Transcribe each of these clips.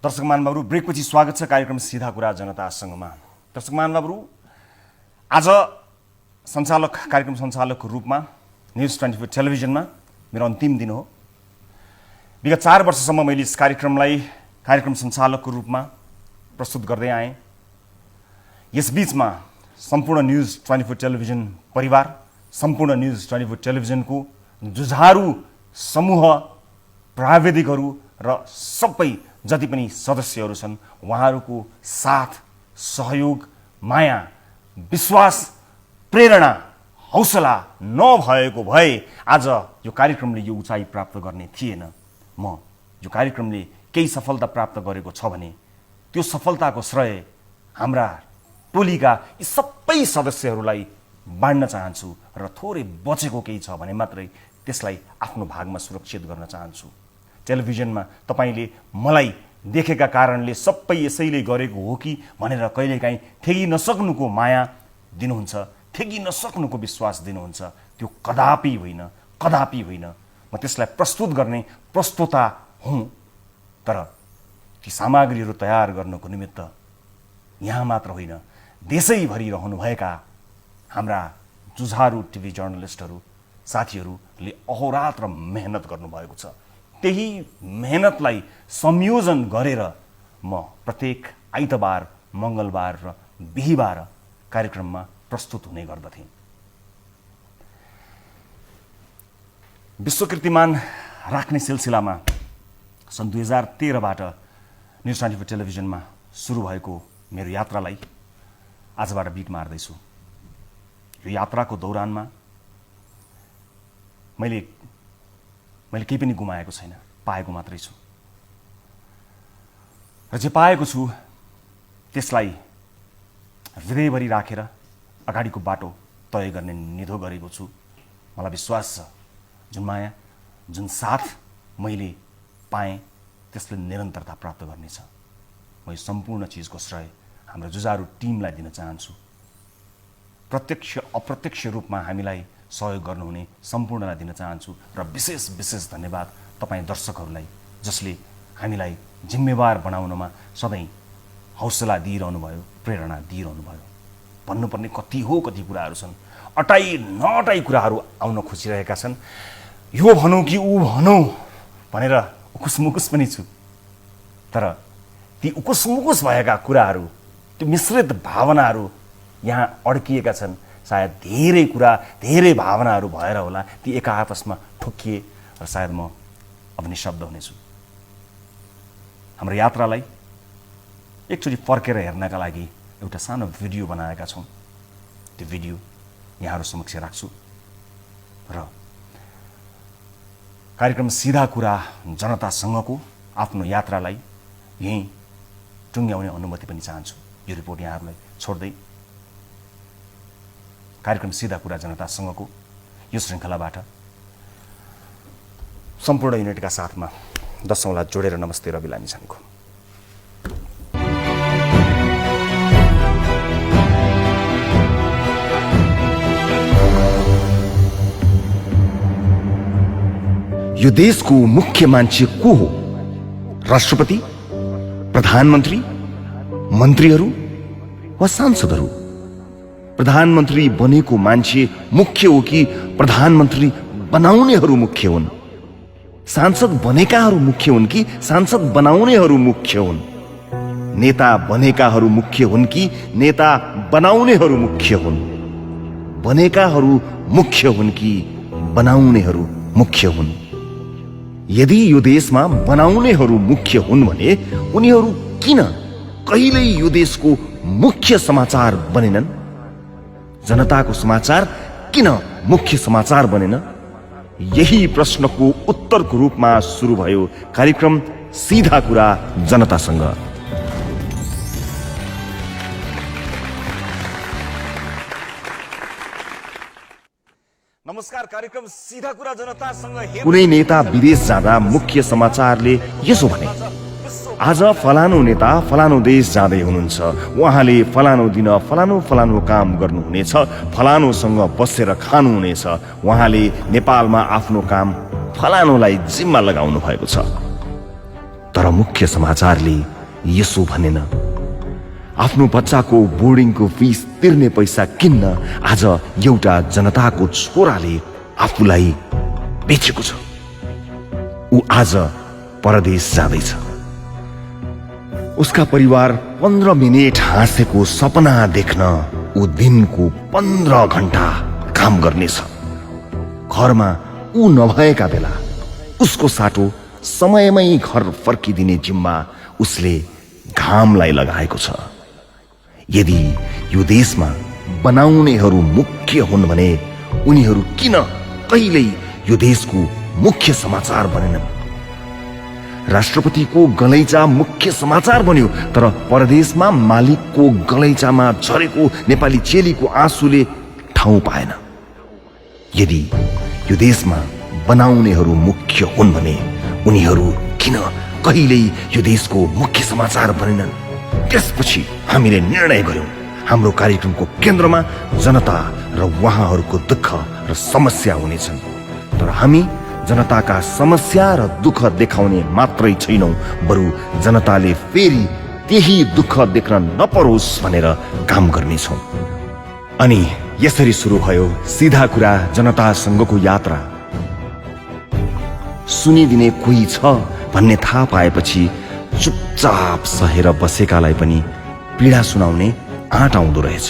दर्शक महानुभावहरु, ब्रेकपछि स्वागत छ कार्यक्रम सीधा कुरा जनतासँगमा। दर्शक महानुभावहरु, आज कार्यक्रम सञ्चालकको रूपमा न्यूज 24 टेलिभिजनमा मेरो अन्तिम दिन हो। विगत 4 वर्षसम्म मैले यस कार्यक्रमलाई कार्यक्रम सञ्चालकको रूपमा प्रस्तुत गर्दै आएँ। यस बीचमा सम्पूर्ण न्यूज 24 टेलिभिजन परिवार, सम्पूर्ण न्यूज 24 टेलिभिजनको जुझारू समूह, प्राविधिकहरू र सबै जति पनि सदस्यहरू छन्, उहाँहरूको साथ, सहयोग, माया, विश्वास, प्रेरणा, हौसला नभएको भए आज यो कार्यक्रमले यो उचाइ प्राप्त गर्ने थिएन। यो कार्यक्रमले केही सफलता प्राप्त गरेको छ भने त्यो सफलताको श्रेय हाम्रा टोलीका यी सबै सदस्यहरूलाई बाँड्न चाहन्छु र थोरै बचेको केही छ भने मात्रै त्यसलाई आफ्नो भागमा सुरक्षित गर्न चाहन्छु। टेलिभिजनमा तपाईले मलाई देखेका कारणले सबै यसैले गरेको हो कि भनेर कहिलेकाहीँ ठेगी नसक्नुको माया दिनुहुन्छ, ठेगी नसक्नुको विश्वास दिनुहुन्छ। त्यो कदापि होइन, कदापि होइन। म त्यसलाई प्रस्तुत गर्ने प्रस्तोता हुँ, तर ती सामग्रीहरू तयार गर्नको निमित्त यहाँ मात्र होइन, देशैभरि रहनुभएका हाम्रा जुझारू टिभी जर्नलिस्टहरू साथीहरूले अहोरात्र मेहनत गर्नुभएको छ। त्यही मेहनतलाई संयोजन गरेर म प्रत्येक आइतबार, मङ्गलबार र बिहीबार कार्यक्रममा प्रस्तुत हुने गर्दथेँ। विश्वकीर्तिमान राख्ने सिलसिलामा सन् 2013बाट न्यूज 24 टेलिभिजनमा सुरु भएको मेरो यात्रालाई आजबाट बिट मार्दैछु। यो यात्राको दौरानमा मैले केही पनि गुमाएको छैन, पाएको मात्रै छु। र जे पाएको छु त्यसलाई हृदयभरि राखेर अगाडिको बाटो तय गर्ने निधो गरेको छु। मलाई विश्वास छ जुन माया, जुन साथ मैले पाएँ त्यसले निरन्तरता प्राप्त गर्नेछ। म यो सम्पूर्ण चिजको श्रेय हाम्रो जुझारू टिमलाई दिन चाहन्छु। प्रत्यक्ष अप्रत्यक्ष रूपमा हामीलाई सहयोग गर्नुहुने सम्पूर्णलाई दिन चाहन्छु र विशेष धन्यवाद तपाईँ दर्शकहरूलाई, जसले हामीलाई जिम्मेवार बनाउनमा सधैँ हौसला दिइरहनु भयो, प्रेरणा दिइरहनु भयो। भन्नुपर्ने कति कुराहरू छन्, अटाई नअटाई कुराहरू आउन खोजिरहेका छन्। यो भनौँ कि ऊ भनौँ भनेर उकुस पनि छु, तर ती उकुस भएका कुराहरू, त्यो मिश्रित भावनाहरू यहाँ अड्किएका छन्। सायद धेरै कुरा, धेरै भावनाहरू भएर होला ती एका आपसमा ठोकिए र सायद म अब निशब्द हुनेछु। हाम्रो यात्रालाई एकचोटि फर्केर हेर्नका लागि एउटा सानो भिडियो बनाएका छौँ। त्यो भिडियो यहाँहरू समक्ष राख्छु र कार्यक्रम सीधा कुरा जनतासँगको आफ्नो यात्रालाई यहीँ टुङ्ग्याउने अनुमति पनि चाहन्छु। यो रिपोर्ट यहाँहरूलाई छोड्दै कार्यक्रम सीधा कुरा जनतासँगको यो श्रृङ्खलाबाट सम्पूर्ण युनिटका साथमा 10 औँला जोडेर नमस्ते रवि लामिछानेको। यो देशको मुख्य मान्छे को हो? राष्ट्रपति, प्रधानमन्त्री, मन्त्रीहरू वा सांसदहरू? प्रधानमन्त्री बनेको मान्छे मुख्य हो कि प्रधानमन्त्री बनाउनेहरू मुख्य हुन्? सांसद बनेकाहरू मुख्य हुन् कि सांसद बनाउनेहरू मुख्य हुन्? नेता बनेकाहरू मुख्य हुन् कि नेता बनाउनेहरू मुख्य हुन्? बनेकाहरू मुख्य हुन् कि बनाउनेहरू मुख्य हुन्? यदि यो देशमा बनाउनेहरू मुख्य हुन् भने उनीहरू किन कहिल्यै यो देशको मुख्य समाचार बनेनन्? जनताको समाचार किन मुख्य समाचार बनेन? यही प्रश्नको उत्तरको रूपमा सुरु भयो कार्यक्रम सीधा कुरा जनतासँग। नमस्कार, कार्यक्रम सीधा कुरा जनतासँग। कुनै नेता विदेश जाँदा मुख्य समाचारले यसो भने, आज फलानु नेता फलानु देश जाँदै हुनुहुन्छ, उहाँले फलानु दिन फलानु काम गर्नुहुनेछ, फलानुसँग बसेर खानुहुनेछ, उहाँले नेपालमा आफ्नो काम फलानुलाई जिम्मा लगाउनु भएको छ। तर मुख्य समाचारले यसो भनेन। आफ्नो बच्चाको बोर्डिङको फिस तिर्ने पैसा किन्न आज एउटा जनताको छोराले आफूलाई बेचेको छ। ऊ आज परदेश जाँदैछ। उसका परिवार 15 मिनेट हाँसेको सपना देख्न ऊ दिनको 15 घण्टा काम गर्नेछ। घरमा ऊ नभएका बेला उसको साटो समयमै घर फर्किदिने जिम्मा उसले घामलाई लगाएको छ। यदि यो देशमा बनाउनेहरू मुख्य हुन् भने उनीहरू किन कहिल्यै यो देशको मुख्य समाचार बनेनन्? राष्ट्रपतिको गलैँचा मुख्य समाचार बन्यो, तर परदेशमा मालिकको गलैँचामा झरेको नेपाली चेलीको आँसुले ठाउँ पाएन। यदि यो देशमा बनाउनेहरू मुख्य हुन् भने उनीहरू किन कहिल्यै यो देशको मुख्य समाचार बनेनन्? त्यसपछि हामीले निर्णय गर्यौं हाम्रो कार्यक्रमको केन्द्रमा जनता र उहाँहरूको दुःख र समस्या हुनेछन्। तर हामी जनताका समस्या र दुःख देखाउने मात्रै छैनौं, बरु जनताले फेरि त्यही दुःख देख्न नपरोस् भनेर काम गर्नेछौं। अनि यसरी सुरु भयो सिधा कुरा जनतासँगको यात्रा। सुनिदिने कोही छ भन्ने थाहा पाएपछि चुपचाप सहेर बसेकालाई पनि पीडा सुनाउने आँट आउँदो रहेछ।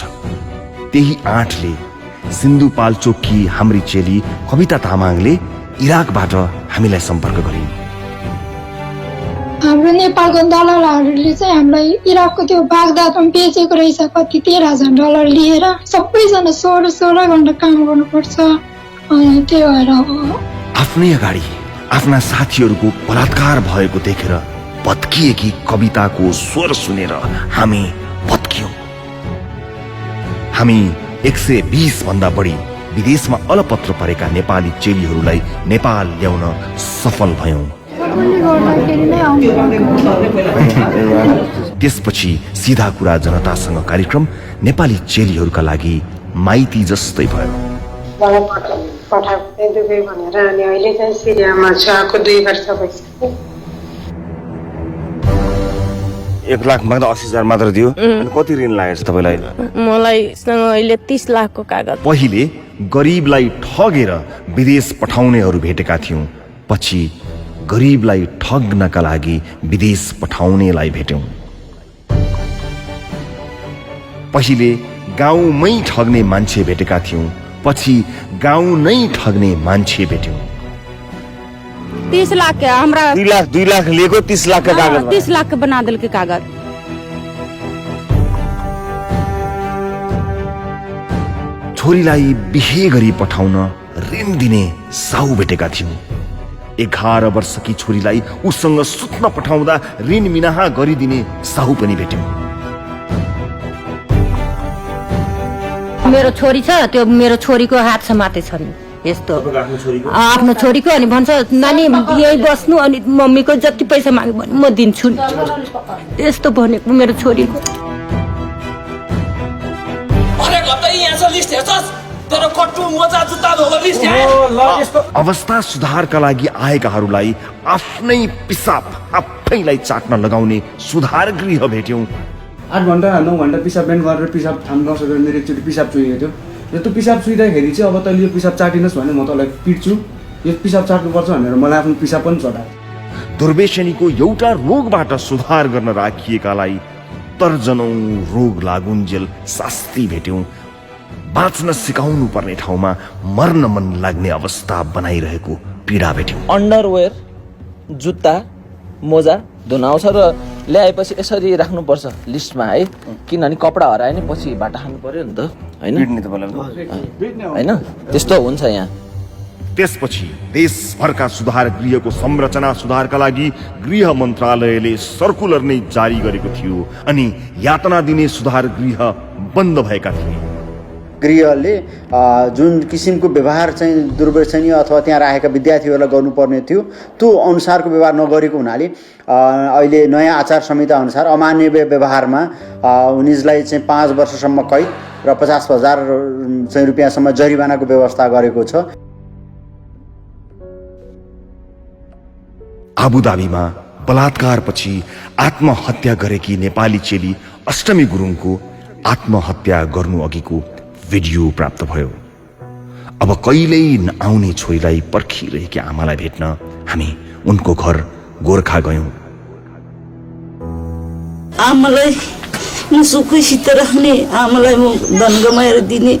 त्यही आँटले सिन्धुपाल्चोककी हाम्री चेली कविता तामाङले इराकबाट हामीलाई सम्पर्क गरिन्। हाम्रो नेपालको दलालहरूले चाहिँ हामीलाई इराकको त्यो बागदादमा बेचेको रहेछ, कति $13,000 लिएर। सबैजना 16 घण्टा काम गर्नुपर्छ। त्यही भएर आफ्नै अगाडि आफ्ना साथीहरूको बलात्कार भएको देखेर भत्किएकी कविताको स्वर सुनेर हामी भत्कियौं। हामी 120 भन्दा बढी विदेशमा अलपत्र परेका नेपाली चेलीहरूलाई नेपाल ल्याउन सफल भयौं। त्यसपछि सिधा कुरा जनतासँग कार्यक्रम नेपाली चेलीहरूका लागि माइती जस्तै भयो। पठाएको दुबई भनेर, अनि अहिले चाहिँ सिरियामा छ, आएको 2 वर्ष भइसक्यो। 1,80,000 मात्र दियो। अनि कति ऋण लागेछ तपाईलाई? मलाई अहिले 30 लाखको कागज। पहिले गरीबलाई ठगेर विदेश पठाउनेहरू भेटेका थियौं, पछि गरीबलाई ठग्नका लागि विदेश पठाउनेलाई भेट्यौं। पहिले गाउँमै ठग्ने मान्छे भेटेका थियौं, पछि गाउँ नै ठग्ने मान्छे भेट्यौं। 30 लाख के हमरा 2 लाख लिएको 30 लाख का कागज 30 लाख के बना दिल के कागज। छोरीलाई बिहे गरी पठाउन ऋण दिने साहु भेटेका थियौं। 11 वर्षकी छोरीलाई उसँग सुत्न पठाउँदा ऋण मिनाहा गरिदिने साहु पनि भेट्यौं। मेरो छोरी छ, त्यो मेरो छोरीको हात समाते छ नि यस्तो आफ्नो छोरीको। अनि भन्छ नानी यही बस्नु, अनि मम्मीको जति पैसा माग्यो भने म दिन्छु नि, त्यस्तो भनेको मेरो छोरीको। अवस्था सुधारका लागि आएकाहरूलाई आफ्नै पिसाब आफैलाई चाट्न लगाउने सुधार गृह भेट्यौं। 8 घण्टा 9 घण्टा पिसाब बेन्ड गरेर पिसाब थाम्न नसकेर मेरो एकचोटि पिसाब चुहिएको थियो। र त्यो पिसाब चुहिँदाखेरि चाहिँ अब तैँले यो पिसाब चाटिनुहोस् भने म तँलाई पिट्छु, यो पिसाब चाट्नुपर्छ भनेर मलाई आफ्नो पिसाब पनि चटायो। दुर्व्यसनीको एउटा रोगबाट सुधार गर्न राखिएकालाई दर्जनौं रोग लागुन्जेल शास्ति भेट्यौं। बाँच्न सिकाउनु पर्ने ठाउँमा मर्न मन लाग्ने अवस्था बनाइरहेको पीडा भेट्यौं। अन्डरवेयर, जुत्ता, मोजा धुन आउँछ र ल्याएपछि यसरी राख्नुपर्छ लिस्टमा है, किनभने कपडा हरायो नि पछि भाटा खानु पर्यो नि त, होइन? त्यस्तो हुन्छ यहाँ। त्यसपछि देशभरका सुधार गृहको संरचना सुधारका लागि गृह मन्त्रालयले सर्कुलर नै जारी गरेको थियो, अनि यातना दिने सुधार गृह बन्द भएका थिए। गृहले जुन किसिमको व्यवहार चाहिँ दुर्व्यसनीय अथवा त्यहाँ राखेका विद्यार्थीहरूलाई गर्नुपर्ने थियो त्यो अनुसारको व्यवहार नगरेको हुनाले अहिले नयाँ आचार संहिता अनुसार अमान्य व्यवहारमा उनीहरूलाई चाहिँ 5 वर्षसम्म कैद र 50,000 रुपियाँसम्म जरिवानाको व्यवस्था गरेको छ। आबुधाबीमा बलात्कारपछि आत्महत्या गरेकी नेपाली चेली अष्टमी गुरुङको आत्महत्या गर्नु अघिको भिडियो प्राप्त भयो। अब कहिल्यै नआउने छोरीलाई पर्खिरहेकी आमालाई भेट्न हामी उनको घर गोर्खा गयौं। आमालाई म सुखसित राख्ने, आमालाई म धन कमाएर दिने,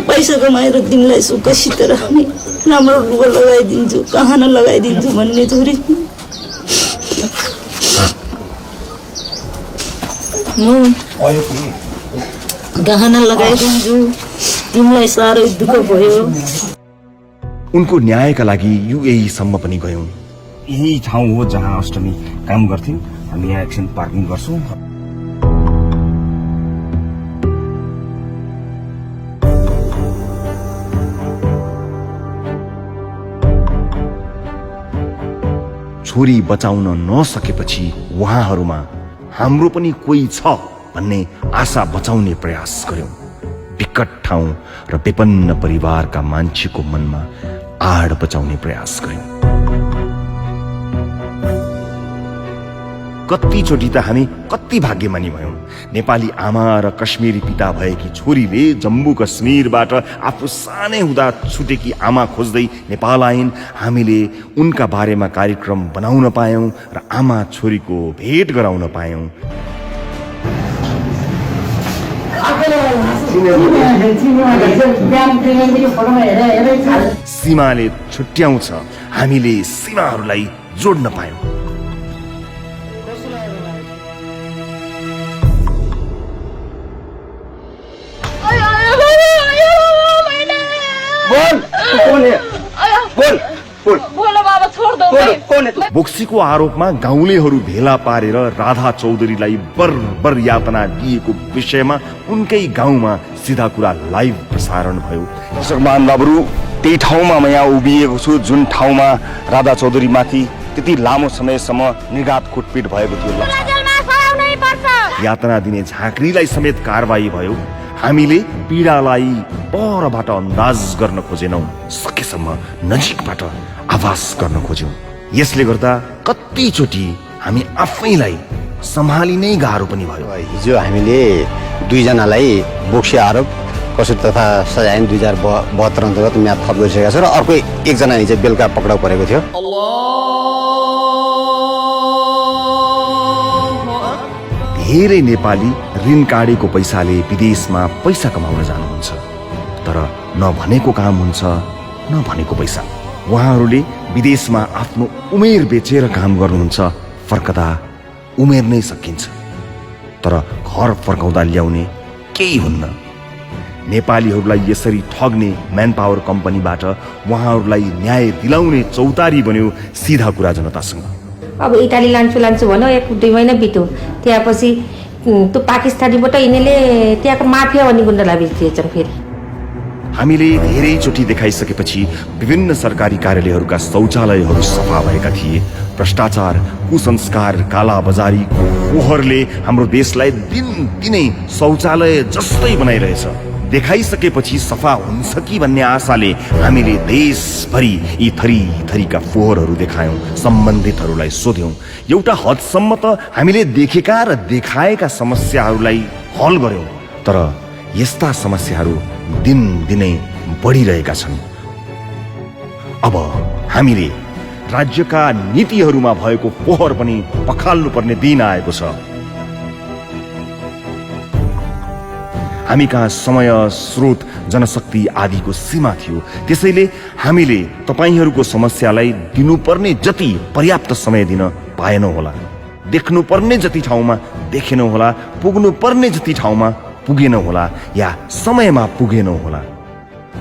पैसा कमाएर दिनलाई सुखसित राख्ने, राम्रो लुगा लगाइदिन्छु, गहना लगाइदिन्छु भन्ने छोरी म गहना लगाइदिन्छु। तिमीलाई साह्रै दुःख भयो। उनको न्यायका लागि युएई सम्म पनि गयौं। यही ठाउँ हो जहाँ अष्टमी काम गर्थिन्। हामी यहाँ एकछिन पार्किङ गर्छौं। छोरी बचाउन नसकेपछि उहाँहरूमा हाम्रो पनि कोही छ भन्ने आशा बचाउने प्रयास गर्यौं। विकट ठाउँ र विपन्न परिवारका मान्छेको मनमा आड बचाउने प्रयास गर्यौं। कतिचोटि त हामी कति भाग्यमानी भयौं। नेपाली आमा र कश्मीरी पिता भएकी छोरीले जम्मू कश्मीरबाट आफू सानै हुँदा छुटेकी आमा खोज्दै नेपाल आइन्। हामीले उनका बारेमा कार्यक्रम बनाउन पायौं र आमा छोरीको भेट गराउन पायौं। सीमाले छुट्याउँछ, हामीले सीमाहरूलाई जोड्न पायौं। बोक्सीको आरोपमा गाउँलेहरू भेला पारेर राधा चौधरीलाई बर्बर यातना दिएको विषयमा उनकै गाउँमा सिधा कुरा लाइभ प्रसारण भयो। मान बाबु, त्यही ठाउँमा म यहाँ उभिएको छु जुन ठाउँमा राधा चौधरी माथि त्यति लामो समयसम्म निर्घात कुटपिट भएको थियो। यातना दिने झाँक्रीलाई समेत कारबाही भयो। हामीले पीडालाई परबाट अन्दाज गर्न खोजेनौं, सकेसम्म नजिकबाट आभास गर्न खोज्यौं। यसले गर्दा कतिचोटि हामी आफैलाई सम्हालिनै गाह्रो पनि भयो। हिजो हामीले 2 जनालाई बोक्सी आरोप कसुर तथा सजाय 2072 अन्तर्गत म्याद थप गरिसकेका छ र अर्को 1 जना हिजो बेलुका पक्राउ परेको थियो। धेरै नेपाली ऋण काटेको पैसाले विदेशमा पैसा कमाउन जानुहुन्छ, तर नभनेको काम हुन्छ, नभनेको पैसा। उहाँहरूले विदेशमा आफ्नो उमेर बेचेर काम गर्नुहुन्छ। फर्कदा उमेर नै सकिन्छ, तर घर फर्काउँदा ल्याउने केही हुन्न। नेपालीहरूलाई यसरी ठग्ने म्यान पावर कम्पनीबाट उहाँहरूलाई न्याय दिलाउने चौतारी बन्यो सिधा कुरा जनतासँग। अब इटाली लान्छु भन्यो, 1-2 महिना बित्यो। त्यसपछि त्यो पाकिस्तानीबाट यिनीले त्यहाँको माफिया भन्ने गुन्डालाई बेचिदिएछन्। फेरि हामीले धेरैचोटि देखाइसकेपछि विभिन्न सरकारी कार्यालयहरूका शौचालयहरू सफा भएका थिए। भ्रष्टाचार, कुसंस्कार, कालाबजारीको फोहोरले हाम्रो देशलाई दिनदिनै शौचालय जस्तै बनाइरहेछ। देखाइसकेपछि सफा हुन्छ कि भन्ने आशाले हामीले देशभरि यी थरीका फोहोरहरू देखायौं, सम्बन्धितहरूलाई सोध्यौं। एउटा हदसम्म त हामीले देखेका र देखाएका समस्याहरूलाई हल गर्यौं, तर यस्ता समस्याहरू दिनदिनै बढिरहेका छन्। अब हामीले राज्यका नीतिहरूमा भएको फोहोर पनि पखाल्नुपर्ने दिन आएको छ। हामी कहाँ समय, स्रोत, जनशक्ति आदिको सीमा थियो। त्यसैले हामीले तपाईहरूको समस्यालाई दिनुपर्ने जति पर्याप्त समय दिन पाएनौं होला। देख्नुपर्ने जति ठाउँमा देखेनौं होला, पुग्नुपर्ने जति ठाउँमा पुगेनौं होला, या समयमा पुगेनौं होला।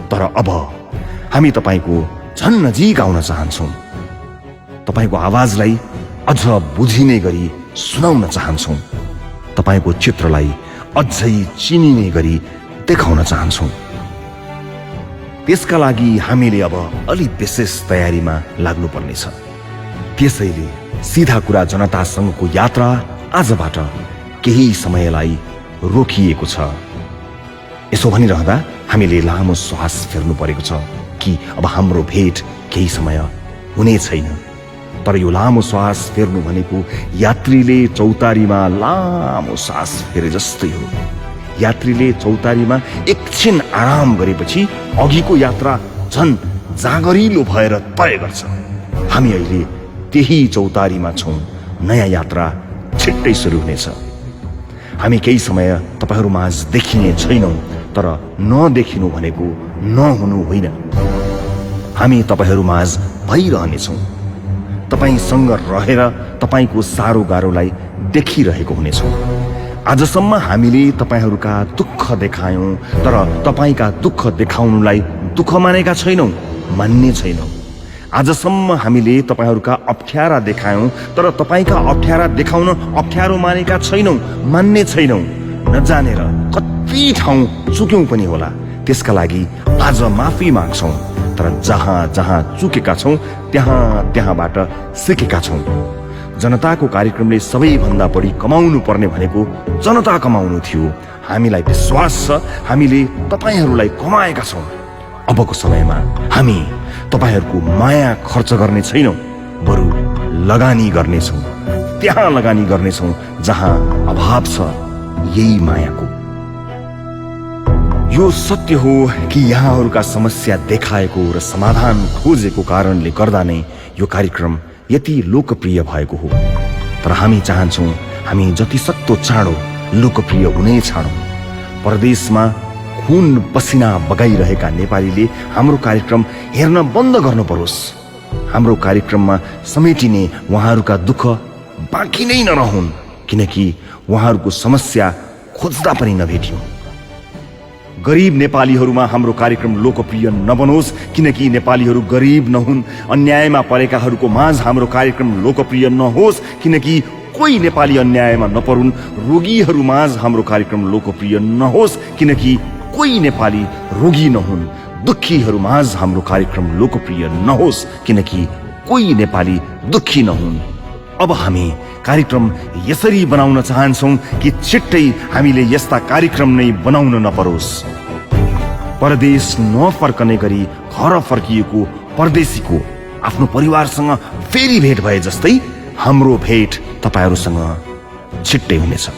तर अब हामी तपाईको झन् नजिक आउन चाहन्छौं। तपाईको आवाजलाई अझ बुझिने गरी सुनाउन चाहन्छौं। तपाईको चित्रलाई अझै चिनिने गरी देखाउन चाहन्छौं। त्यसका लागि हामीले अब अलि विशेष तयारीमा लाग्नुपर्नेछ। त्यसैले सिधा कुरा जनतासँगको यात्रा आजबाट केही समयलाई रोकिएको छ। यसो भनिरहँदा हामीले लामो श्वास फेर्नु परेको छ कि अब हाम्रो भेट केही समय हुने छैन। तर यो लामो श्वास फेर्नु भनेको यात्रीले चौतारीमा लामो सास फेरे जस्तै हो। यात्रीले चौतारीमा एकछिन आराम गरेपछि अघिको यात्रा झन् जागरिलो भएर तय गर्छ। हामी अहिले त्यही चौतारीमा छौँ। नयाँ यात्रा छिट्टै सुरु हुनेछ। हामी केही समय तपाईहरू माझ देखिने छैनौँ, तर नदेखिनु भनेको नहुनु होइन। हामी तपाईहरू माझ भइरहनेछौँ। तपाईसँग रहेर तपाईको सारो गाह्रोलाई देखिरहेको हुनेछौँ। आजसम्म हामीले तपाईहरूका दुःख देखायौँ, तर तपाईका दुःख देखाउनुलाई दुःख मानेका छैनौँ, मान्ने छैनौँ। आजसम्म हामीले तपाईहरूका अप्ठ्यारा देखायौँ, तर तपाईका अप्ठ्यारा देखाउन अप्ठ्यारो मानेका छैनौँ, मान्ने छैनौँ। नजानेर कति ठाउँ चुक्यौँ पनि होला, त्यसका लागि आज माफी माग्छौँ। तर जहाँ जहाँ चुकेका छौँ त्यहाँबाट सिकेका छौँ। जनताको कार्यक्रमले सबैभन्दा बढी कमाउनु पर्ने भनेको जनता कमाउनु थियो। हामीलाई विश्वास छ हामीले तपाईहरूलाई कमाएका छौँ। अबको समयमा हामी तपाईहरूको माया खर्च गर्ने छैनौँ, बरु लगानी गर्नेछौँ। त्यहाँ लगानी गर्नेछौँ जहाँ अभाव छ यही मायाको। यो सत्य हो कि यहाँहरूका समस्या देखाएको र समाधान खोजेको कारणले गर्दा नै यो कार्यक्रम यति लोकप्रिय भएको हो। तर हामी चाहन्छौँ हामी जति सक्दो चाँडो लोकप्रिय हुनै छाडौँ। परदेशमा खुन पसिना बगाइरहेका नेपालीले हाम्रो कार्यक्रम हेर्न बन्द गर्नु परोस्। हाम्रो कार्यक्रममा समेटिने उहाँहरूका दुःख बाँकी नै नरहुन्, किनकि उहाँहरूको समस्या खोज्दा पनि नभेटियो। गरीब नेपालीहरूमा हाम्रो कार्यक्रम लोकप्रिय नबनोस्, किनकि नेपालीहरू गरीब नहुन्। अन्यायमा परेकाहरूको माझ हाम्रो कार्यक्रम लोकप्रिय नहोस्, किनकि कोही नेपाली अन्यायमा नपरुन्। रोगीहरू माझ हाम्रो कार्यक्रम लोकप्रिय नहोस्, किनकि कोही नेपाली रोगी नहुन्। दुखीहरू माझ हाम्रो कार्यक्रम लोकप्रिय नहोस्, किनकि कोही नेपाली दुखी नहुन्। अब हामी कार्यक्रम यसरी बनाउन चाहन्छौँ कि छिट्टै हामीले यस्ता कार्यक्रम नै बनाउन नपरोस्। परदेश नफर्कने गरी घर फर्किएको परदेशीको आफ्नो परिवारसँग फेरि भेट भए जस्तै हाम्रो भेट तपाईहरूसँग छिट्टै हुनेछ।